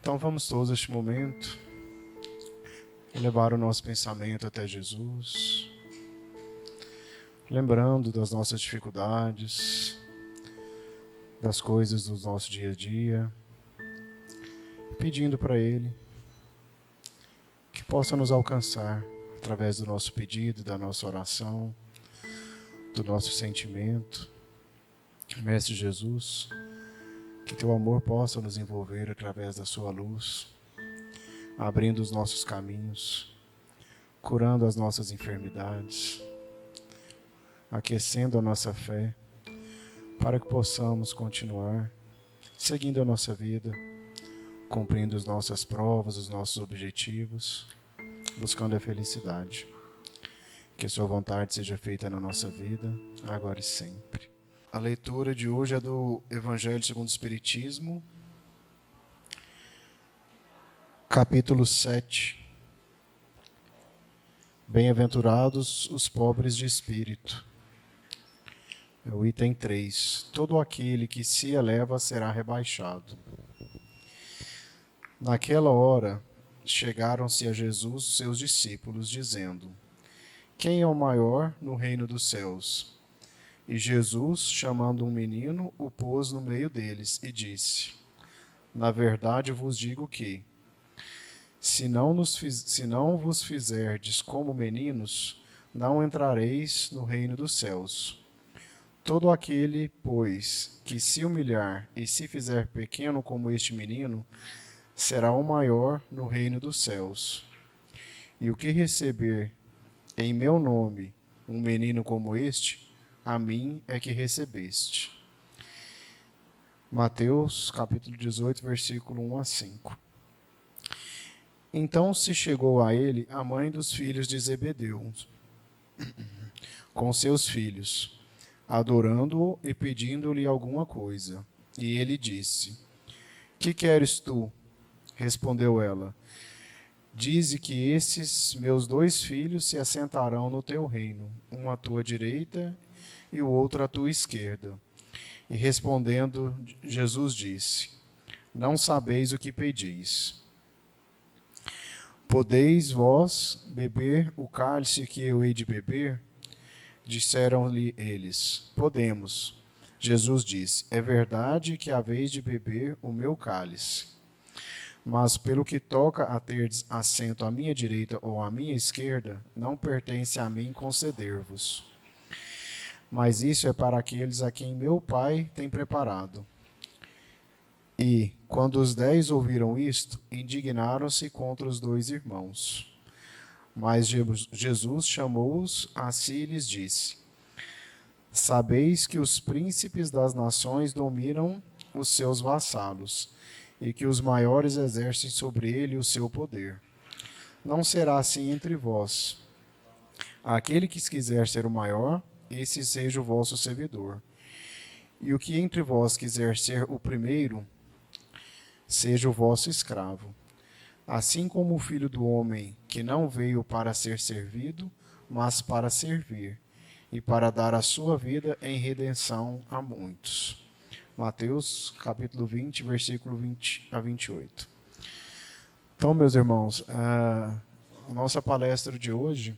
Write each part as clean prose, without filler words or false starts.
Então vamos todos neste momento levar o nosso pensamento até Jesus, lembrando das nossas dificuldades, das coisas do nosso dia a dia, pedindo para Ele que possa nos alcançar através do nosso pedido, da nossa oração, do nosso sentimento. Mestre Jesus, que Teu amor possa nos envolver através da Sua luz, abrindo os nossos caminhos, curando as nossas enfermidades, aquecendo a nossa fé, para que possamos continuar seguindo a nossa vida, cumprindo as nossas provas, os nossos objetivos, buscando a felicidade. Que a Sua vontade seja feita na nossa vida, agora e sempre. A leitura de hoje é do Evangelho segundo o Espiritismo, capítulo 7. Bem-aventurados os pobres de espírito. É o item 3. Todo aquele que se eleva será rebaixado. Naquela hora, chegaram-se a Jesus seus discípulos, dizendo: Quem é o maior no reino dos céus? E Jesus, chamando um menino, o pôs no meio deles e disse: Na verdade vos digo que, se não vos fizerdes como meninos, não entrareis no reino dos céus. Todo aquele, pois, que se humilhar e se fizer pequeno como este menino, será o maior no reino dos céus. E o que receber em meu nome um menino como este, a mim é que recebeste. Mateus, capítulo 18, versículo 1 a 5. Então se chegou a ele a mãe dos filhos de Zebedeu, com seus filhos, adorando-o e pedindo-lhe alguma coisa. E ele disse: Que queres tu? Respondeu ela: Dize que esses meus 2 filhos se assentarão no teu reino, um à tua direita e o outro à tua esquerda. E respondendo, Jesus disse: Não sabeis o que pedis. Podeis vós beber o cálice que eu hei de beber? Disseram-lhe eles: Podemos. Jesus disse: É verdade que haveis de beber o meu cálice. Mas pelo que toca a terdes assento à minha direita ou à minha esquerda, não pertence a mim conceder-vos. Mas isso é para aqueles a quem meu Pai tem preparado. E, quando os 10 ouviram isto, indignaram-se contra os 2 irmãos. Mas Jesus chamou-os a si e lhes disse: Sabeis que os príncipes das nações dominam os seus vassalos, e que os maiores exercem sobre ele o seu poder. Não será assim entre vós. Aquele que quiser ser o maior, esse seja o vosso servidor. E o que entre vós quiser ser o primeiro, seja o vosso escravo. Assim como o Filho do Homem, que não veio para ser servido, mas para servir, e para dar a sua vida em redenção a muitos. Mateus, capítulo 20, versículo 20 a 28. Então, meus irmãos, a nossa palestra de hoje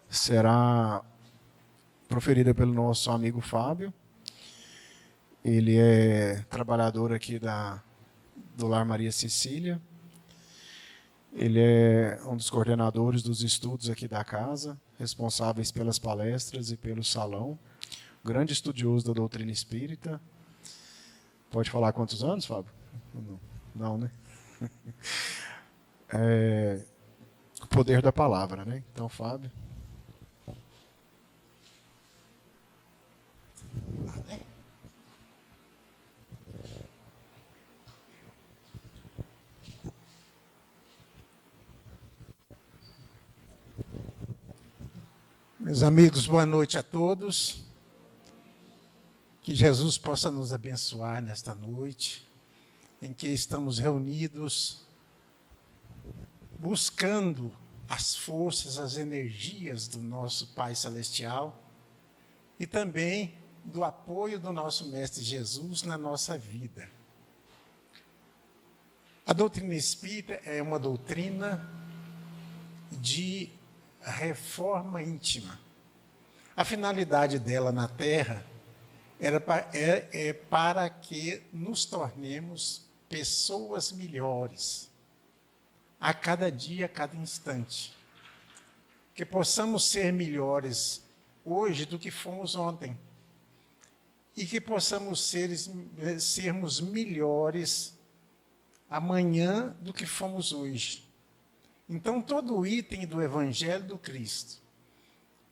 será proferida pelo nosso amigo Fábio. Ele é trabalhador aqui do Lar Maria Cecília. Ele é um dos coordenadores dos estudos aqui da casa, responsáveis pelas palestras e pelo salão. Grande estudioso da doutrina espírita. Pode falar quantos anos, Fábio? Não, né? O poder da palavra, né? Então, Fábio. Meus amigos, boa noite a todos. Que Jesus possa nos abençoar nesta noite, em que estamos reunidos, buscando as forças, as energias do nosso Pai Celestial e também do apoio do nosso Mestre Jesus na nossa vida. A doutrina espírita é uma doutrina de reforma íntima. A finalidade dela na Terra é para que nos tornemos pessoas melhores, a cada dia, a cada instante. Que possamos ser melhores hoje do que fomos ontem. E que possamos sermos melhores amanhã do que fomos hoje. Então, todo o item do Evangelho do Cristo,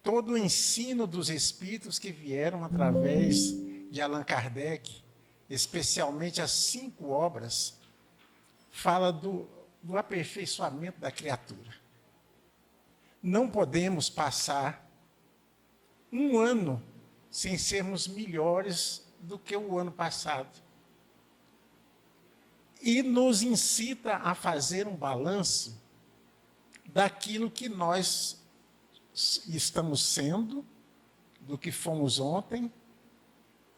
todo o ensino dos Espíritos que vieram através de Allan Kardec, especialmente as 5 obras, fala do aperfeiçoamento da criatura. Não podemos passar um ano sem sermos melhores do que o ano passado. E nos incita a fazer um balanço daquilo que nós estamos sendo, do que fomos ontem,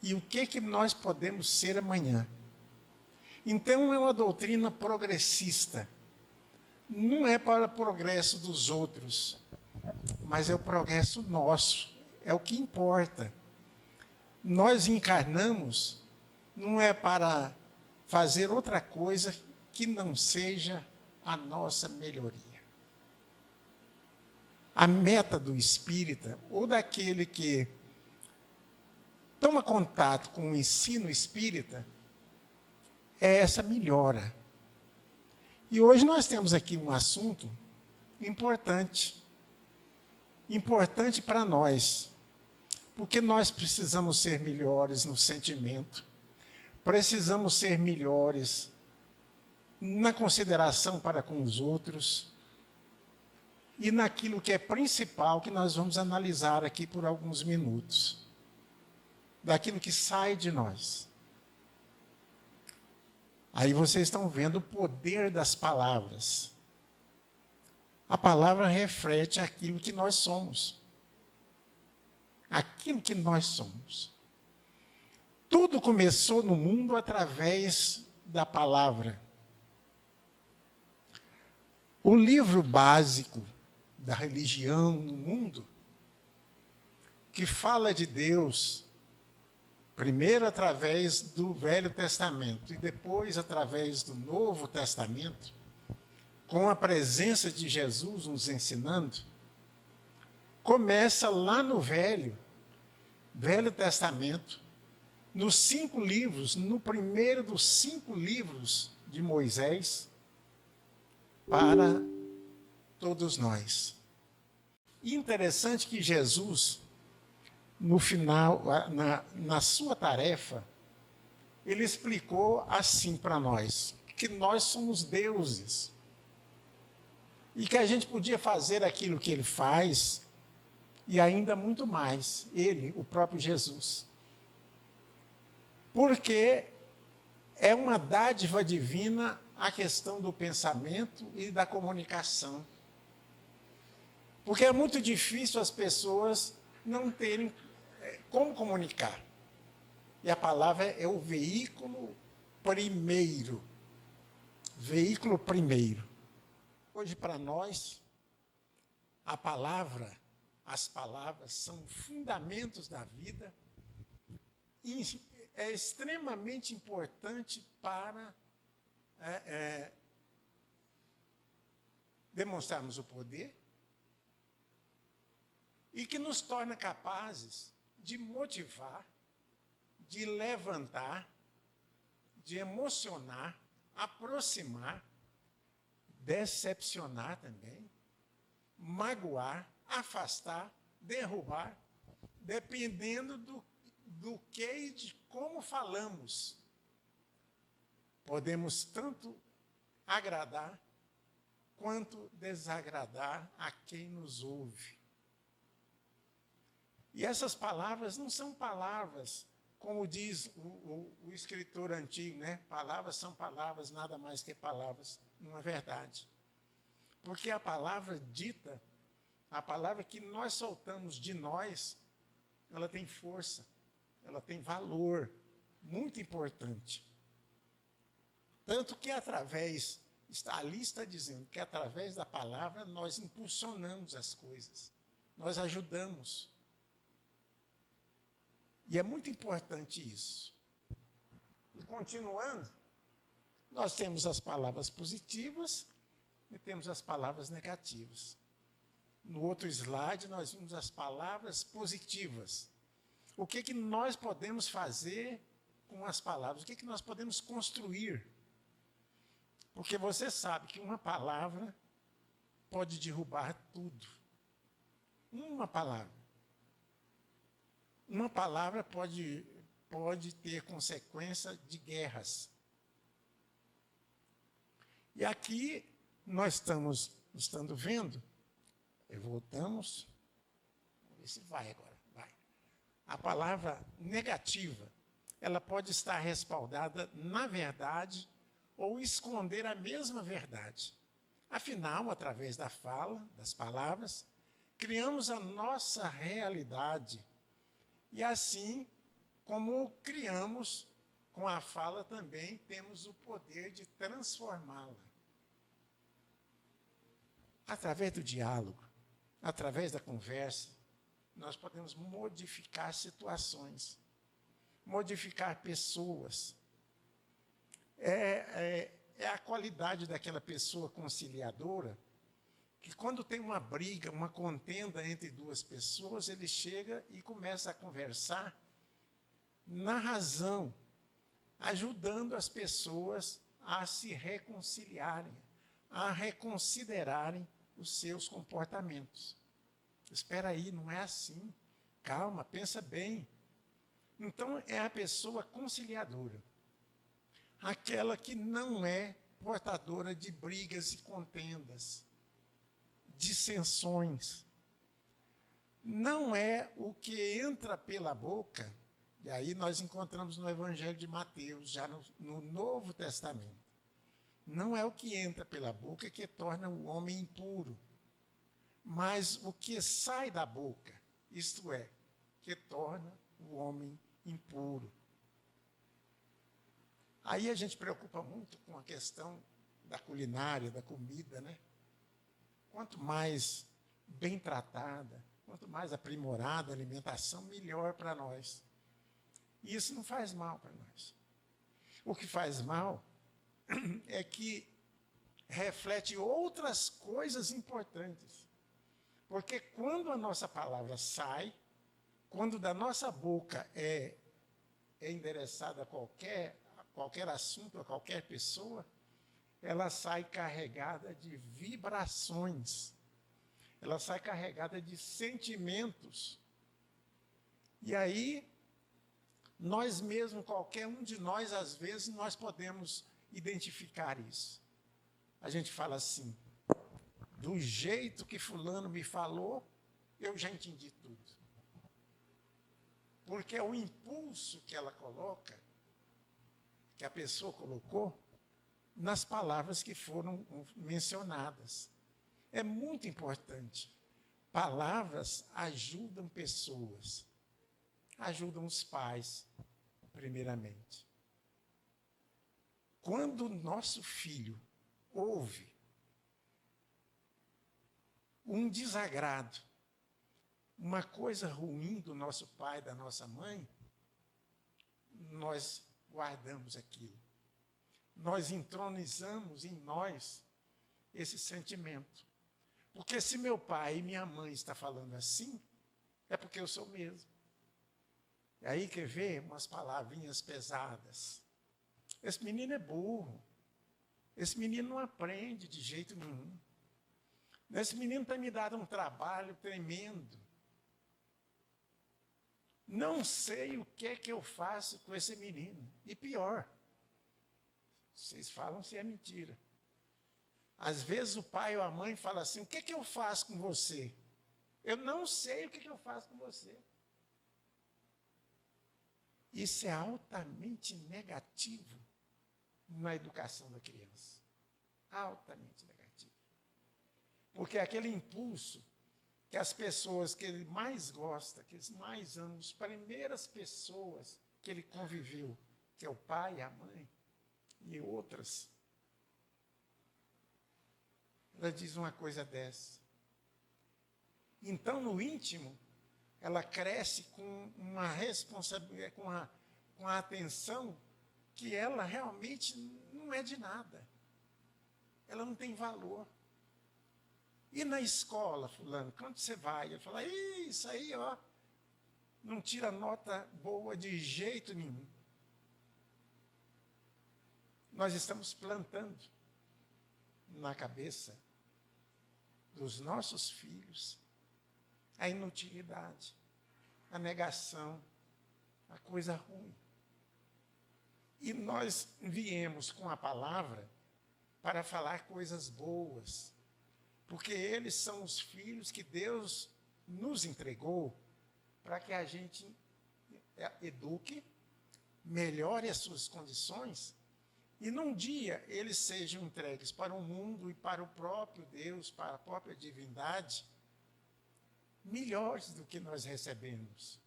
e o que nós podemos ser amanhã. Então, é uma doutrina progressista. Não é para o progresso dos outros, mas é o progresso nosso, é o que importa. Nós encarnamos, não é para fazer outra coisa que não seja a nossa melhoria. A meta do espírita, ou daquele que toma contato com o ensino espírita, é essa melhora. E hoje nós temos aqui um assunto importante. Importante para nós. Porque nós precisamos ser melhores no sentimento. Precisamos ser melhores na consideração para com os outros. E naquilo que é principal, que nós vamos analisar aqui por alguns minutos. Daquilo que sai de nós. Aí vocês estão vendo o poder das palavras. A palavra reflete aquilo que nós somos. Aquilo que nós somos. Tudo começou no mundo através da palavra. O livro básico da religião no mundo, que fala de Deus, primeiro através do Velho Testamento e depois através do Novo Testamento, com a presença de Jesus nos ensinando, começa lá no Velho Testamento, nos 5 livros, no primeiro dos 5 livros de Moisés, para todos nós. E interessante que Jesus, no final, na sua tarefa, ele explicou assim para nós, que nós somos deuses. E que a gente podia fazer aquilo que ele faz, e ainda muito mais, ele, o próprio Jesus. Porque é uma dádiva divina a questão do pensamento e da comunicação. Porque é muito difícil as pessoas não terem como comunicar. E a palavra é o veículo primeiro. Veículo primeiro. Hoje, para nós, as palavras são fundamentos da vida e é extremamente importante para demonstrarmos o poder e que nos torna capazes de motivar, de levantar, de emocionar, aproximar, decepcionar também, magoar, afastar, derrubar, dependendo do que e de como falamos. Podemos tanto agradar quanto desagradar a quem nos ouve. E essas palavras não são palavras, como diz o escritor antigo, né? Palavras são palavras, nada mais que palavras. Não é verdade. Porque a palavra dita, a palavra que nós soltamos de nós, ela tem força, ela tem valor muito importante. Tanto que ali está dizendo que através da palavra nós impulsionamos as coisas, nós ajudamos. E é muito importante isso. E continuando, nós temos as palavras positivas e temos as palavras negativas. No outro slide, nós vimos as palavras positivas. O que nós podemos fazer com as palavras? O que nós podemos construir? Porque você sabe que uma palavra pode derrubar tudo. Uma palavra. Uma palavra pode ter consequência de guerras. E aqui nós estamos vendo, voltamos, vamos ver se vai agora, vai. A palavra negativa, ela pode estar respaldada na verdade ou esconder a mesma verdade. Afinal, através da fala, das palavras, criamos a nossa realidade. E assim como criamos com a fala também, temos o poder de transformá-la. Através do diálogo, através da conversa, nós podemos modificar situações, modificar pessoas. É a qualidade daquela pessoa conciliadora, que quando tem uma briga, uma contenda entre duas pessoas, ele chega e começa a conversar na razão, ajudando as pessoas a se reconciliarem, a reconsiderarem os seus comportamentos. Espera aí, não é assim. Calma, pensa bem. Então, é a pessoa conciliadora. Aquela que não é portadora de brigas e contendas, dissensões. Não é o que entra pela boca, e aí nós encontramos no Evangelho de Mateus, já no Novo Testamento. Não é o que entra pela boca que torna o homem impuro, mas o que sai da boca, isto é, que torna o homem impuro. Aí a gente preocupa muito com a questão da culinária, da comida, né? Quanto mais bem tratada, quanto mais aprimorada a alimentação, melhor para nós. E isso não faz mal para nós. O que faz mal é que reflete outras coisas importantes. Porque quando a nossa palavra sai, quando da nossa boca é endereçada a qualquer assunto, a qualquer pessoa, ela sai carregada de vibrações, ela sai carregada de sentimentos. E aí, nós mesmos, qualquer um de nós, às vezes, nós podemos identificar isso. A gente fala assim, do jeito que fulano me falou, eu já entendi tudo. Porque é o impulso que ela coloca, que a pessoa colocou, nas palavras que foram mencionadas. É muito importante. Palavras ajudam pessoas, ajudam os pais, primeiramente. Quando o nosso filho ouve um desagrado, uma coisa ruim do nosso pai, da nossa mãe, nós guardamos aquilo. Nós entronizamos em nós esse sentimento. Porque se meu pai e minha mãe estão falando assim, é porque eu sou mesmo. E aí quer ver umas palavrinhas pesadas. Esse menino é burro. Esse menino não aprende de jeito nenhum. Esse menino tem me dado um trabalho tremendo. Não sei o que é que eu faço com esse menino. E pior, vocês falam se é mentira. Às vezes o pai ou a mãe fala assim, o que é que eu faço com você? Eu não sei o que é que eu faço com você. Isso é altamente negativo na educação da criança. Altamente negativo. Porque aquele impulso que as pessoas que ele mais gosta, que ele mais ama, as primeiras pessoas que ele conviveu, que é o pai e a mãe, e outras. Ela diz uma coisa dessa. Então, no íntimo, ela cresce com uma responsabilidade, com a atenção que ela realmente não é de nada. Ela não tem valor. E na escola, fulano, quando você vai, ele fala, isso aí, ó, não tira nota boa de jeito nenhum. Nós estamos plantando na cabeça dos nossos filhos a inutilidade, a negação, a coisa ruim. E nós viemos com a palavra para falar coisas boas, porque eles são os filhos que Deus nos entregou para que a gente eduque, melhore as suas condições e num dia eles sejam entregues para o mundo e para o próprio Deus, para a própria divindade, melhores do que nós recebemos.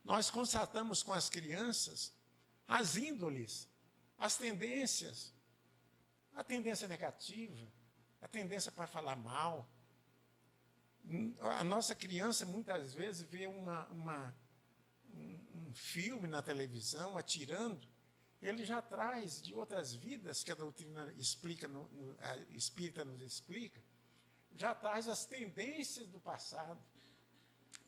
Nós constatamos com as crianças as índoles, as tendências, a tendência negativa, a tendência para falar mal. A nossa criança muitas vezes vê um filme na televisão atirando, ele já traz de outras vidas que a doutrina explica, a espírita nos explica, já traz as tendências do passado.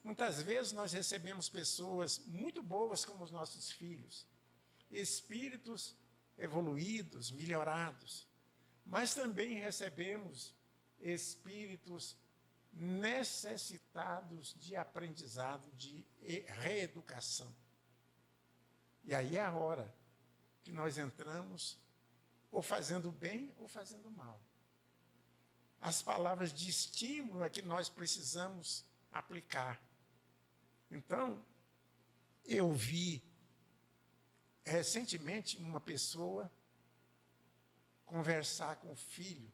Muitas vezes nós recebemos pessoas muito boas como os nossos filhos, espíritos evoluídos, melhorados, mas também recebemos espíritos necessitados de aprendizado, de reeducação. E aí é a hora que nós entramos ou fazendo bem ou fazendo mal. As palavras de estímulo é que nós precisamos aplicar. Então, eu vi recentemente uma pessoa conversar com o filho,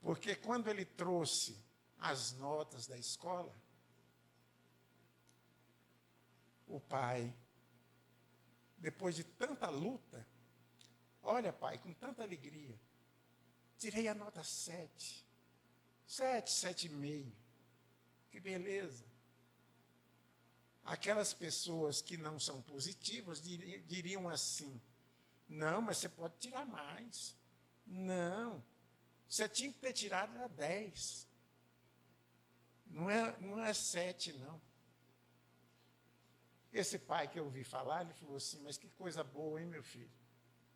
porque quando ele trouxe as notas da escola, o pai, depois de tanta luta, olha, pai, com tanta alegria, tirei a nota 7, 7,5. Que beleza. Aquelas pessoas que não são positivas diriam assim, não, mas você pode tirar mais. Não, você tinha que ter tirado a 10. Não é 7, não. Esse pai que eu ouvi falar, ele falou assim, mas que coisa boa, hein, meu filho?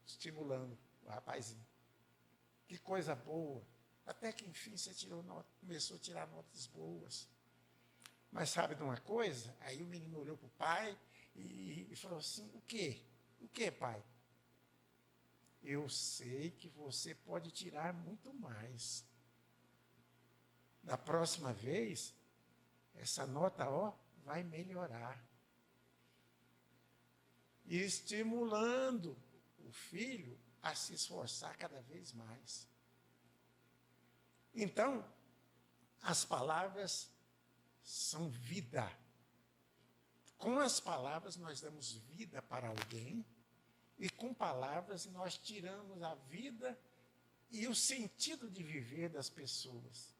Estimulando o rapazinho. Que coisa boa. Até que, enfim, você começou a tirar notas boas. Mas sabe de uma coisa? Aí o menino olhou para o pai e falou assim, o quê? O quê, pai? Eu sei que você pode tirar muito mais. Da próxima vez, essa nota, ó, vai melhorar. E estimulando o filho a se esforçar cada vez mais. Então, as palavras são vida. Com as palavras nós damos vida para alguém e com palavras nós tiramos a vida e o sentido de viver das pessoas.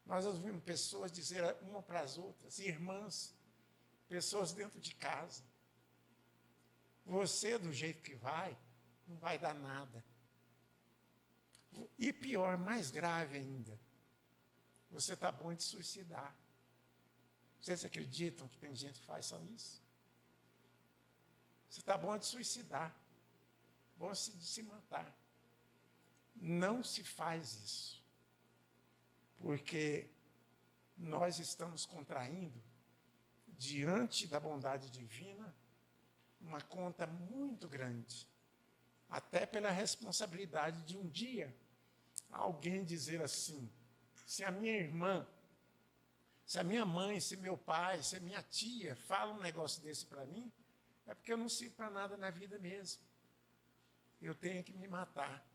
Nós ouvimos pessoas dizer uma para as outras, irmãs, pessoas dentro de casa. Você, do jeito que vai, não vai dar nada. E pior, mais grave ainda, você está bom de suicidar. Vocês acreditam que tem gente que faz só isso? Você está bom de suicidar, bom de se matar. Não se faz isso, porque nós estamos contraindo, diante da bondade divina, uma conta muito grande, até pela responsabilidade de um dia alguém dizer assim, se a minha irmã, se a minha mãe, se meu pai, se a minha tia fala um negócio desse para mim, é porque eu não sirvo para nada na vida mesmo. Eu tenho que me matar.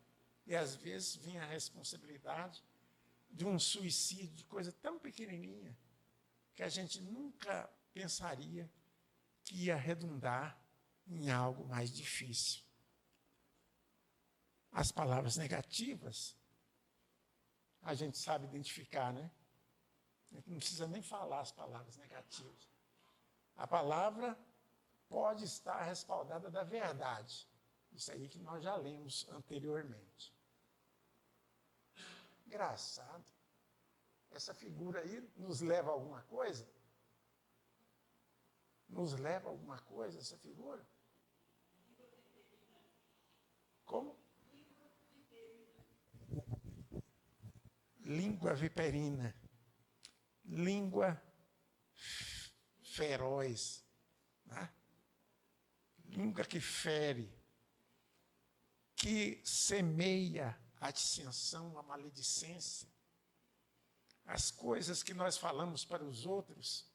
E às vezes vem a responsabilidade de um suicídio, de coisa tão pequenininha, que a gente nunca pensaria que ia redundar em algo mais difícil. As palavras negativas, a gente sabe identificar, né? A gente não precisa nem falar as palavras negativas. A palavra pode estar respaldada da verdade. Isso aí que nós já lemos anteriormente. Engraçado. Essa figura aí nos leva a alguma coisa? Nos leva a alguma coisa essa figura? Como? Língua viperina. Língua feroz. Né? Língua que fere, que semeia a dissensão, a maledicência. As coisas que nós falamos para os outros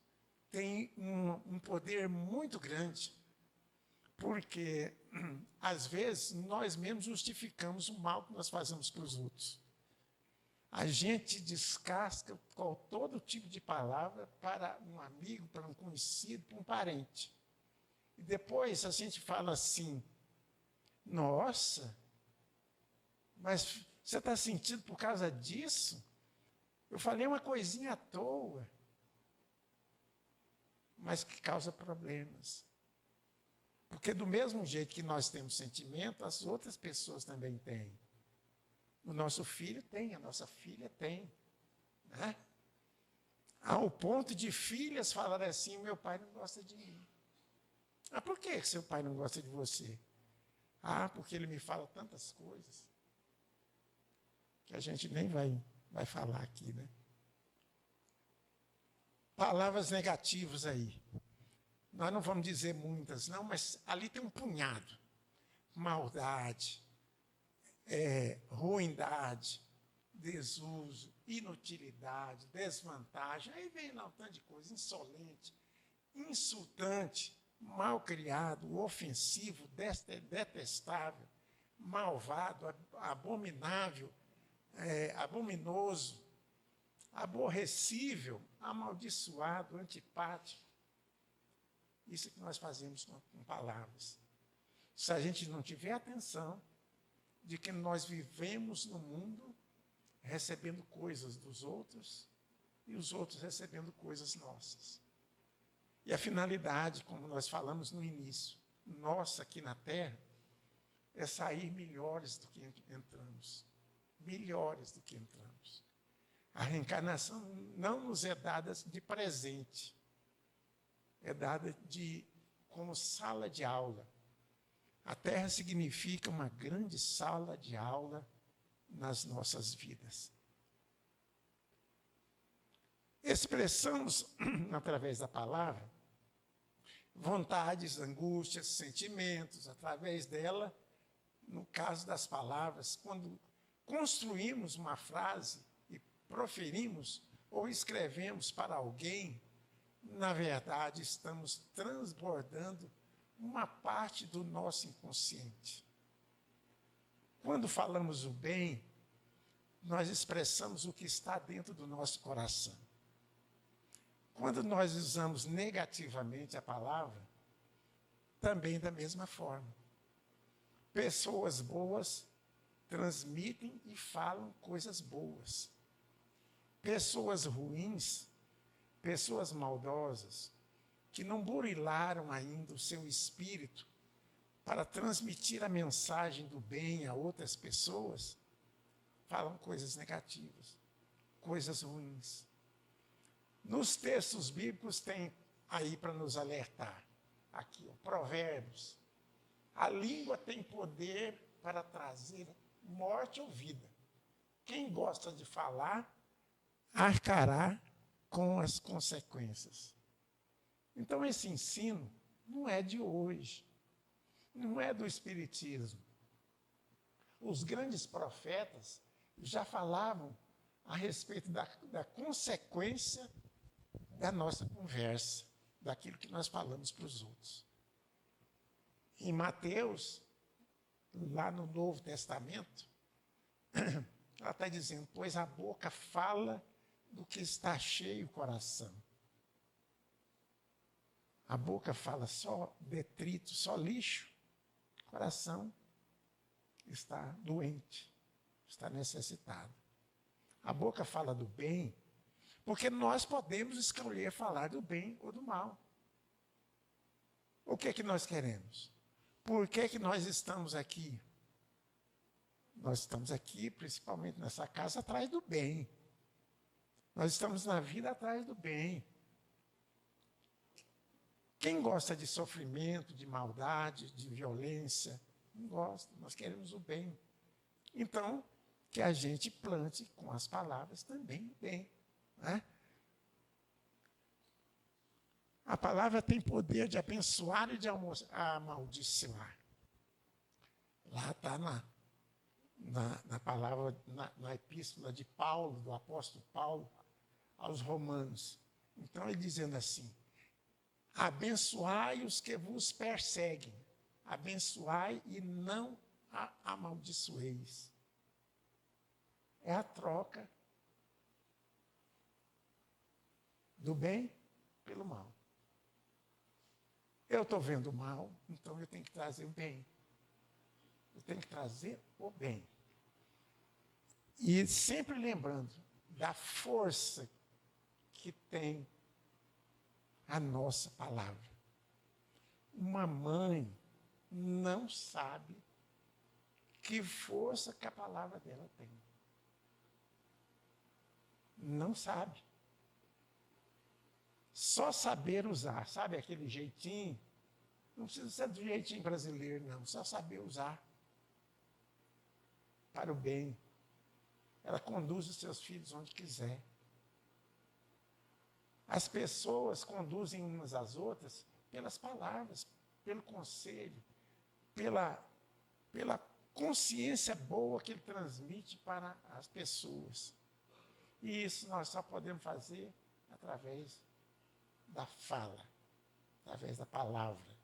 têm um poder muito grande, porque, às vezes, nós mesmos justificamos o mal que nós fazemos para os outros. A gente descasca todo tipo de palavra para um amigo, para um conhecido, para um parente. E depois a gente fala assim, nossa, mas você está sentindo por causa disso? Eu falei uma coisinha à toa, mas que causa problemas. Porque do mesmo jeito que nós temos sentimento, as outras pessoas também têm. O nosso filho tem, a nossa filha tem. Né? Ao ponto de filhas falarem assim, meu pai não gosta de mim. Ah, por que seu pai não gosta de você? Ah, porque ele me fala tantas coisas que a gente nem vai falar aqui, né? Palavras negativas aí. Nós não vamos dizer muitas, não, mas ali tem um punhado. Maldade, ruindade, desuso, inutilidade, desvantagem. Aí vem lá um tanto de coisa, insolente, insultante, mal criado, ofensivo, detestável, malvado, abominável, abominoso, aborrecível, amaldiçoado, antipático. Isso é que nós fazemos com palavras. Se a gente não tiver atenção de que nós vivemos no mundo recebendo coisas dos outros e os outros recebendo coisas nossas. E a finalidade, como nós falamos no início, nossa aqui na Terra, é sair melhores do que entramos. Melhores do que entramos. A reencarnação não nos é dada de presente. É dada como sala de aula. A Terra significa uma grande sala de aula nas nossas vidas. Expressamos, através da palavra, vontades, angústias, sentimentos, através dela, no caso das palavras, quando construímos uma frase e proferimos ou escrevemos para alguém, na verdade, estamos transbordando uma parte do nosso inconsciente. Quando falamos o bem, nós expressamos o que está dentro do nosso coração. Quando nós usamos negativamente a palavra, também da mesma forma. Pessoas boas transmitem e falam coisas boas. Pessoas ruins, pessoas maldosas, que não burilaram ainda o seu espírito para transmitir a mensagem do bem a outras pessoas, falam coisas negativas, coisas ruins. Nos textos bíblicos tem aí para nos alertar, aqui, Provérbios. A língua tem poder para trazer morte ou vida. Quem gosta de falar, arcará com as consequências. Então, esse ensino não é de hoje, não é do Espiritismo. Os grandes profetas já falavam a respeito da consequência da nossa conversa, daquilo que nós falamos para os outros. Em Mateus, lá no Novo Testamento, ela está dizendo, pois a boca fala do que está cheio o coração. A boca fala só detrito, só lixo. O coração está doente, está necessitado. A boca fala do bem, porque nós podemos escolher falar do bem ou do mal. O que é que nós queremos? Por que é que nós estamos aqui? Nós estamos aqui, principalmente nessa casa, atrás do bem. Nós estamos na vida atrás do bem. Quem gosta de sofrimento, de maldade, de violência? Não gosta, nós queremos o bem. Então, que a gente plante com as palavras também o bem. Né? A palavra tem poder de abençoar e de amaldiçoar. Lá está na palavra, na epístola de Paulo, do apóstolo Paulo, aos Romanos. Então, ele dizendo assim: abençoai os que vos perseguem, abençoai e não amaldiçoeis. É a troca do bem pelo mal. Eu estou vendo o mal, então eu tenho que trazer o bem. Eu tenho que trazer o bem. E sempre lembrando da força que tem a nossa palavra. Uma mãe não sabe que força que a palavra dela tem. Não sabe. Só saber usar, sabe aquele jeitinho? Não precisa ser do jeitinho brasileiro, não. Só saber usar para o bem. Ela conduz os seus filhos onde quiser. As pessoas conduzem umas às outras pelas palavras, pelo conselho, pela consciência boa que ele transmite para as pessoas. E isso nós só podemos fazer através da fala, através da palavra.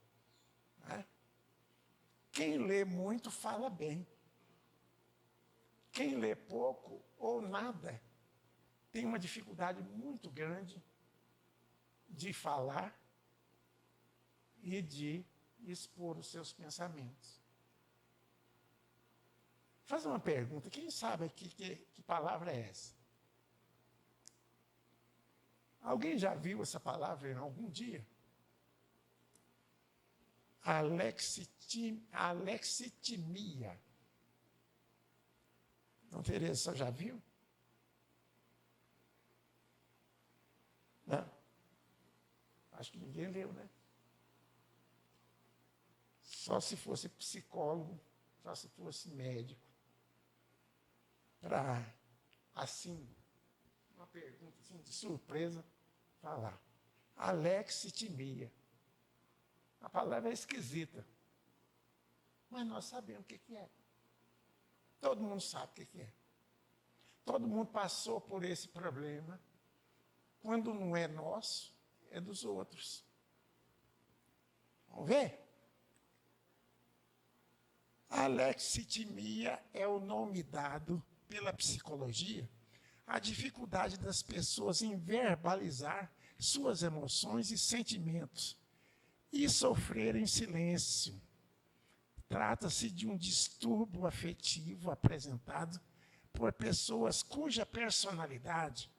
Né? Quem lê muito fala bem. Quem lê pouco ou nada tem uma dificuldade muito grande de falar e de expor os seus pensamentos. Faz uma pergunta, quem sabe aqui que palavra é essa? Alguém já viu essa palavra em algum dia? Alexitimia. Não, Tereza, você já viu? Não? Acho que ninguém leu, né? Só se fosse psicólogo, só se fosse médico. Para, assim, uma pergunta assim, de surpresa, falar. Alexitimia. A palavra é esquisita, mas nós sabemos o que é. Todo mundo sabe o que é. Todo mundo passou por esse problema. Quando não é nosso, é dos outros. Vamos ver? Alexitimia é o nome dado pela psicologia à dificuldade das pessoas em verbalizar suas emoções e sentimentos e sofrer em silêncio. Trata-se de um distúrbio afetivo apresentado por pessoas cuja personalidade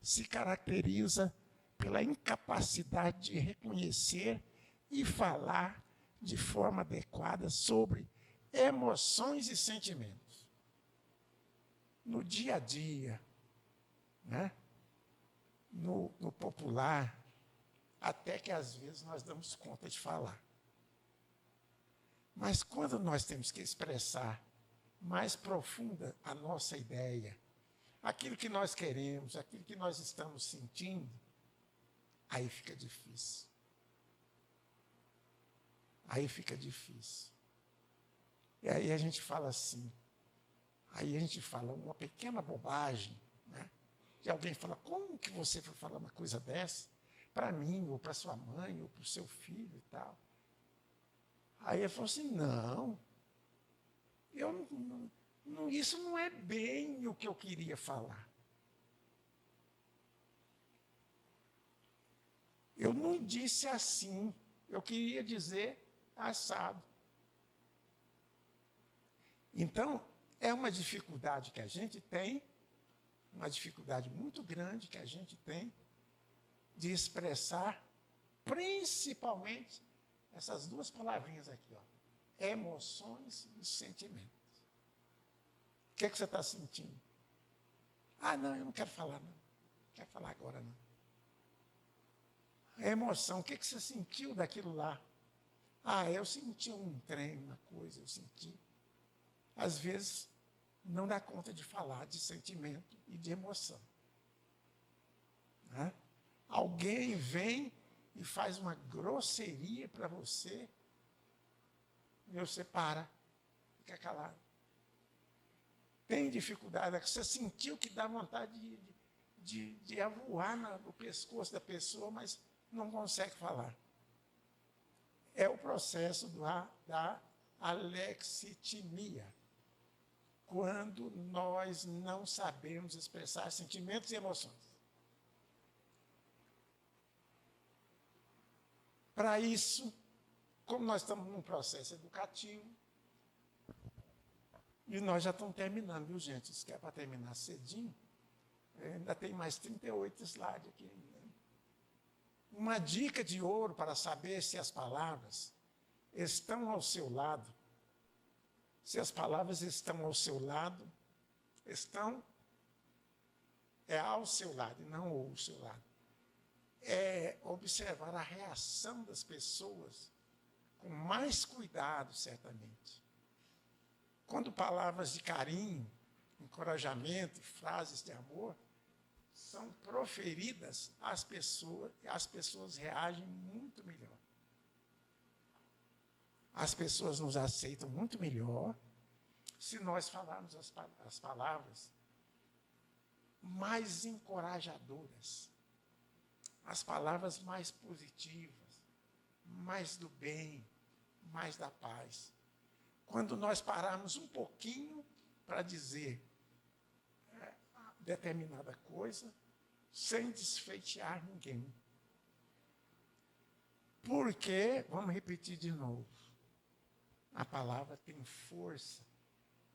se caracteriza pela incapacidade de reconhecer e falar de forma adequada sobre emoções e sentimentos. No dia a dia, né? no popular, até que às vezes nós damos conta de falar. Mas quando nós temos que expressar mais profunda a nossa ideia, aquilo que nós queremos, aquilo que nós estamos sentindo, aí fica difícil. Aí fica difícil. E aí a gente fala assim, aí a gente fala uma pequena bobagem, né? E alguém fala, como que você foi falar uma coisa dessa? Para mim, ou para sua mãe, ou para o seu filho e tal. Aí ele falou assim, não, isso não é bem o que eu queria falar. Eu não disse assim, eu queria dizer assado. Então, é uma dificuldade que a gente tem, uma dificuldade muito grande que a gente tem de expressar, principalmente, essas duas palavrinhas aqui, ó, emoções e sentimentos. O que é que você está sentindo? Ah, não, eu não quero falar, não. Não quero falar agora, não. É emoção. O que é que você sentiu daquilo lá? Ah, eu senti um trem, uma coisa, eu senti. Às vezes, não dá conta de falar de sentimento e de emoção. Né? Alguém vem e faz uma grosseria para você, e você para, fica calado. Tem dificuldade, você sentiu que dá vontade de avoar no pescoço da pessoa, mas não consegue falar. É o processo da alexitimia, quando nós não sabemos expressar sentimentos e emoções. Para isso, como nós estamos num processo educativo, e nós já estamos terminando, viu, gente? Isso que é para terminar cedinho. Ainda tem mais 38 slides aqui ainda. Uma dica de ouro para saber se as palavras estão ao seu lado. Se as palavras estão ao seu lado, é ao seu lado e não ao seu lado. É observar a reação das pessoas com mais cuidado, certamente. Quando palavras de carinho, encorajamento, frases de amor são proferidas, as pessoas reagem muito melhor. As pessoas nos aceitam muito melhor se nós falarmos as palavras mais encorajadoras, as palavras mais positivas, mais do bem, mais da paz. Quando nós pararmos um pouquinho para dizer determinada coisa, sem desfeitear ninguém. Porque, vamos repetir de novo, a palavra tem força,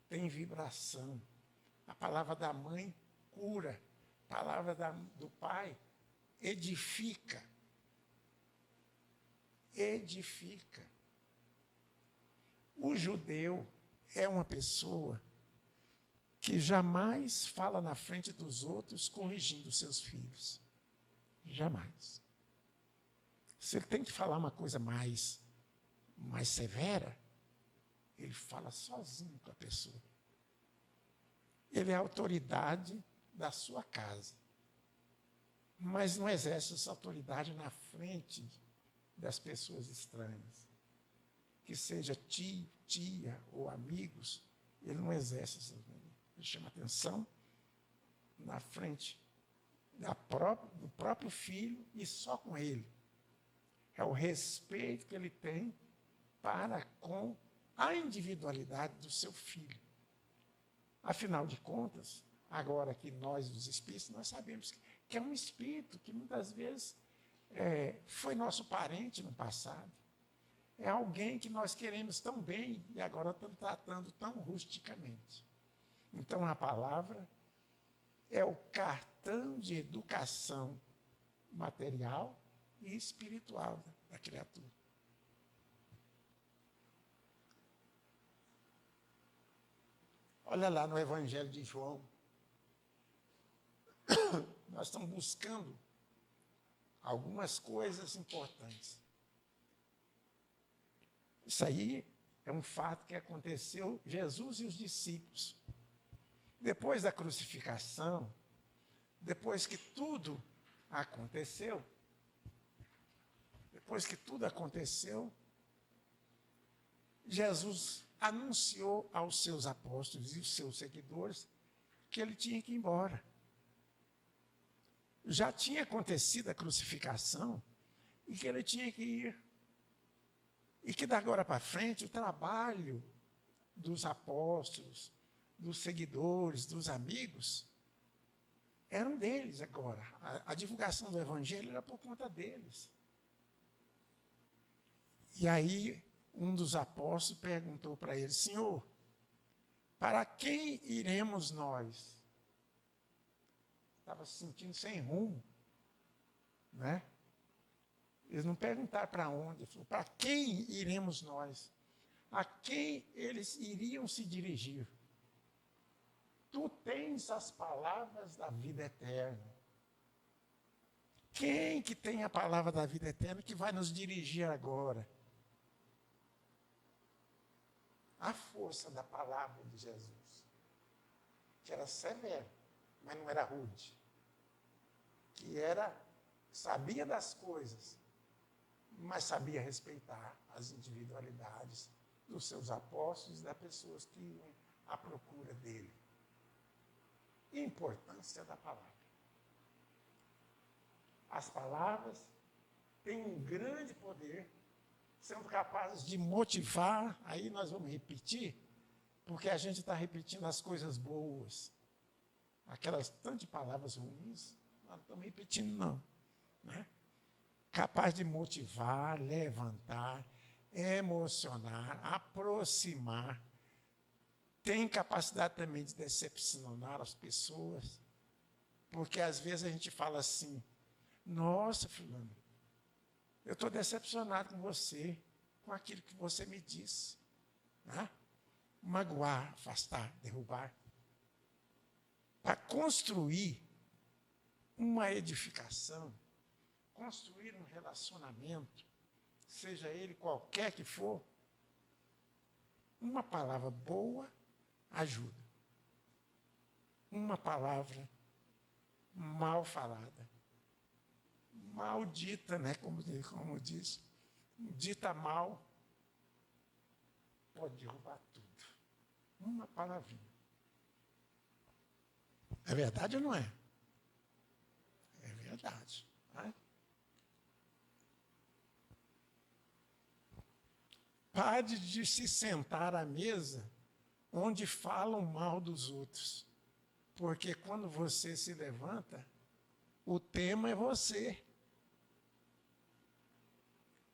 tem vibração. A palavra da mãe cura, a palavra do pai edifica. Edifica. O judeu é uma pessoa que jamais fala na frente dos outros corrigindo seus filhos. Jamais. Se ele tem que falar uma coisa mais severa, ele fala sozinho com a pessoa. Ele é a autoridade da sua casa, mas não exerce essa autoridade na frente das pessoas estranhas. Que seja tio, tia ou amigos, ele não exerce essa autoridade. Ele chama atenção na frente do próprio filho e só com ele. É o respeito que ele tem para com a individualidade do seu filho. Afinal de contas, agora que nós, os espíritos, nós sabemos que é um espírito que muitas vezes foi nosso parente no passado. É alguém que nós queremos tão bem e agora estamos tratando tão rusticamente. Então, a palavra é o cartão de educação material e espiritual da criatura. Olha lá no Evangelho de João. Nós estamos buscando algumas coisas importantes. Isso aí é um fato que aconteceu Jesus e os discípulos. Depois da crucificação, depois que tudo aconteceu, Jesus anunciou aos seus apóstolos e os seus seguidores que ele tinha que ir embora. Já tinha acontecido a crucificação e que ele tinha que ir. E que da agora para frente o trabalho dos apóstolos, dos seguidores, dos amigos, eram deles agora. A divulgação do evangelho era por conta deles. E aí, um dos apóstolos perguntou para ele: Senhor, para quem iremos nós? Estava se sentindo sem rumo, né? Eles não perguntaram para onde, ele falou: para quem iremos nós? A quem eles iriam se dirigir? Tu tens as palavras da vida eterna. Quem que tem a palavra da vida eterna que vai nos dirigir agora? A força da palavra de Jesus, que era severa, mas não era rude, que sabia das coisas, mas sabia respeitar as individualidades dos seus apóstolos e das pessoas que iam à procura dele. E a importância da palavra. As palavras têm um grande poder, sendo capazes de motivar. Aí nós vamos repetir, porque a gente está repetindo as coisas boas. Aquelas tantas palavras ruins, nós não estamos repetindo, não. Né? Capaz de motivar, levantar, emocionar, aproximar. Tem capacidade também de decepcionar as pessoas, porque às vezes a gente fala assim: nossa, fulano, eu estou decepcionado com você, com aquilo que você me disse. Né? Magoar, afastar, derrubar. Para construir uma edificação, construir um relacionamento, seja ele qualquer que for, uma palavra boa ajuda. Uma palavra mal falada, maldita, né? Como diz, dita mal, pode derrubar tudo. Uma palavrinha. É verdade ou não é? É verdade. Né? Pare de se sentar à mesa onde falam mal dos outros. Porque quando você se levanta, o tema é você.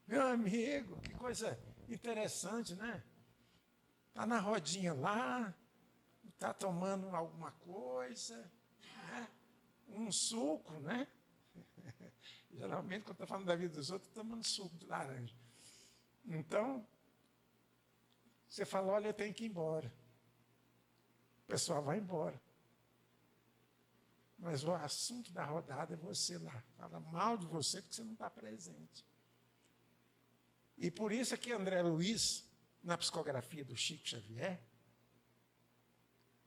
Meu amigo, que coisa interessante, né? Está na rodinha lá, está tomando alguma coisa, né? Um suco, né? Geralmente, quando está falando da vida dos outros, está tomando suco de laranja. Então, você fala: olha, eu tenho que ir embora. O pessoal vai embora. Mas o assunto da rodada é você lá. Fala mal de você porque você não está presente. E por isso é que André Luiz, na psicografia do Chico Xavier,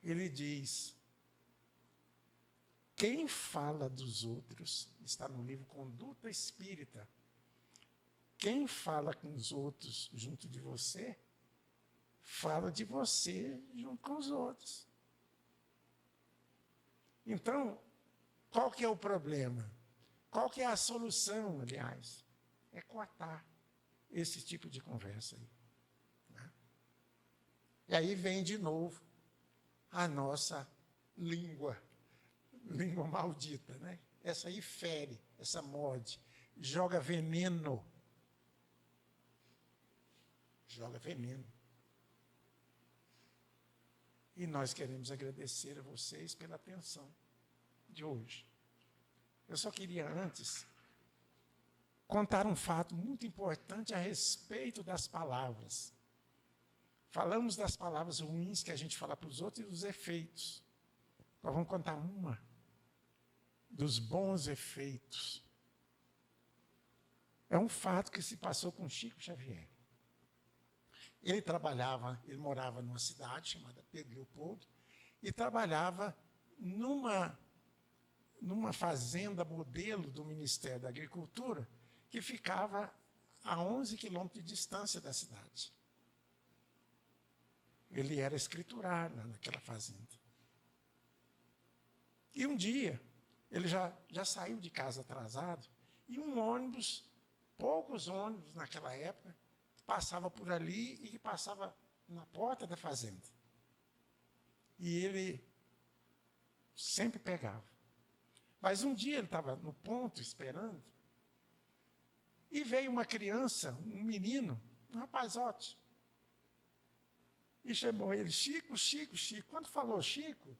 ele diz: quem fala dos outros, está no livro Conduta Espírita, quem fala com os outros junto de você, fala de você junto com os outros. Então, qual que é o problema? Qual que é a solução, aliás? É cortar esse tipo de conversa aí. Né? E aí vem de novo a nossa língua maldita, né? Essa aí fere, essa morde, joga veneno. Joga veneno. E nós queremos agradecer a vocês pela atenção de hoje. Eu só queria antes contar um fato muito importante a respeito das palavras. Falamos das palavras ruins que a gente fala para os outros e dos efeitos. Nós vamos contar uma dos bons efeitos. É um fato que se passou com Chico Xavier. Ele morava numa cidade chamada Pedro Leopoldo e trabalhava numa fazenda modelo do Ministério da Agricultura que ficava a 11 quilômetros de distância da cidade. Ele era escriturário naquela fazenda. E um dia, ele já saiu de casa atrasado e um ônibus, poucos ônibus naquela época, passava por ali e passava na porta da fazenda. E ele sempre pegava. Mas um dia ele estava no ponto esperando e veio uma criança, um menino, um rapazote, e chamou ele, Chico, Chico, Chico. Quando falou Chico,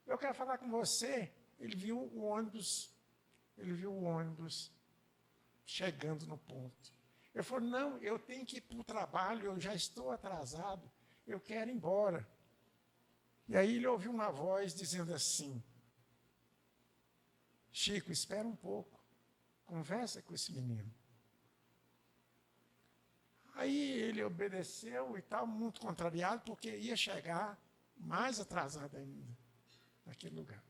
eu quero falar com você. Ele viu o ônibus chegando no ponto. Ele falou, não, eu tenho que ir para o trabalho, eu já estou atrasado, eu quero ir embora. E aí ele ouviu uma voz dizendo assim, Chico, espera um pouco, conversa com esse menino. Aí ele obedeceu e estava muito contrariado, porque ia chegar mais atrasado ainda naquele lugar.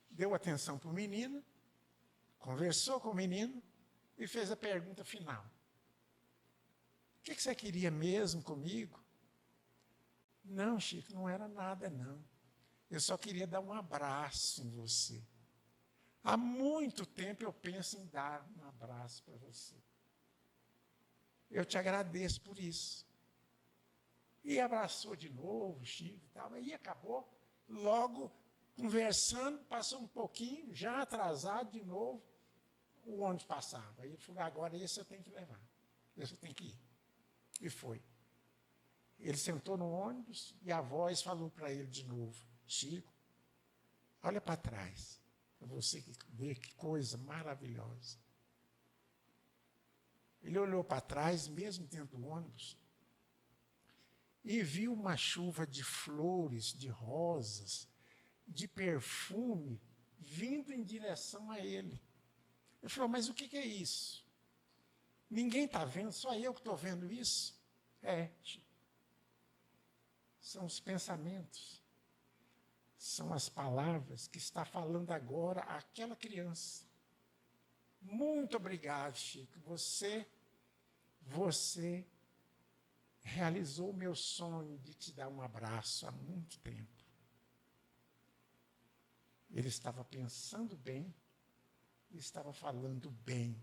Deu atenção para o menino, conversou com o menino e fez a pergunta final. O que você queria mesmo comigo? Não, Chico, não era nada, não. Eu só queria dar um abraço em você. Há muito tempo eu penso em dar um abraço para você. Eu te agradeço por isso. E abraçou de novo, Chico e tal, aí acabou. Logo, conversando, passou um pouquinho, já atrasado de novo, o ônibus passava. Aí ele falou, agora esse eu tenho que levar, esse eu tenho que ir. E foi. Ele sentou no ônibus e a voz falou para ele de novo, Chico, olha para trás, para você ver que coisa maravilhosa. Ele olhou para trás, mesmo dentro do ônibus, e viu uma chuva de flores, de rosas, de perfume, vindo em direção a ele. Ele falou, mas o que é isso? Ninguém está vendo, só eu que estou vendo isso? São os pensamentos, são as palavras que está falando agora àquela criança. Muito obrigado, Chico. Você realizou o meu sonho de te dar um abraço há muito tempo. Ele estava pensando bem e estava falando bem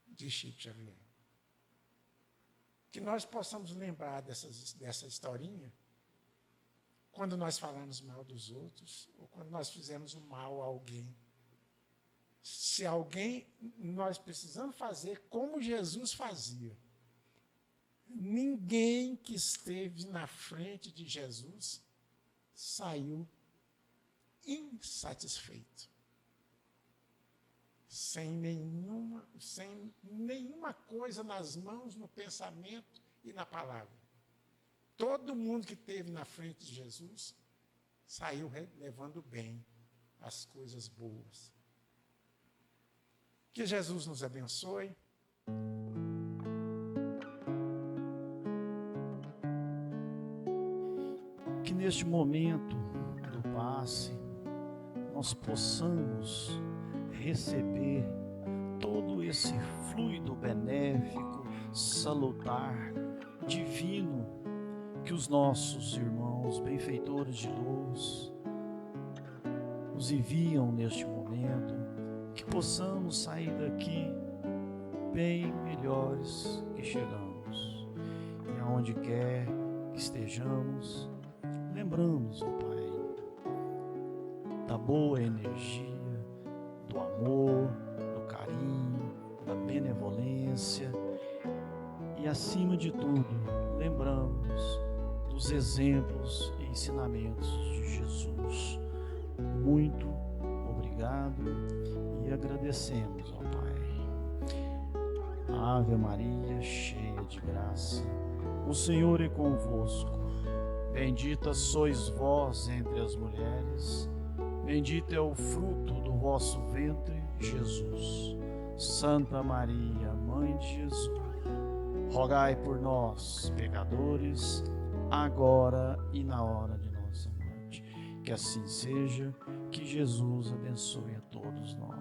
de Chico Xavier. Que nós possamos lembrar dessa historinha quando nós falarmos mal dos outros ou quando nós fizermos o mal a alguém. Se alguém, nós precisamos fazer como Jesus fazia. Ninguém que esteve na frente de Jesus saiu insatisfeito. Sem nenhuma coisa nas mãos, no pensamento e na palavra. Todo mundo que esteve na frente de Jesus saiu levando bem as coisas boas. Que Jesus nos abençoe. Que neste momento do passe nós possamos receber todo esse fluido benéfico, salutar, divino que os nossos irmãos benfeitores de luz nos enviam neste momento, que possamos sair daqui bem melhores que chegamos. E aonde quer que estejamos, lembramos, ó Pai, da boa energia, do amor, do carinho, da benevolência e, acima de tudo, lembramos dos exemplos e ensinamentos de Jesus. Muito obrigado e agradecemos, ó Pai. Ave Maria, cheia de graça, o Senhor é convosco. Bendita sois vós entre as mulheres, bendito é o fruto do vosso ventre, Jesus. Santa Maria, Mãe de Jesus, rogai por nós, pecadores, agora e na hora de nossa morte. Que assim seja, que Jesus abençoe a todos nós.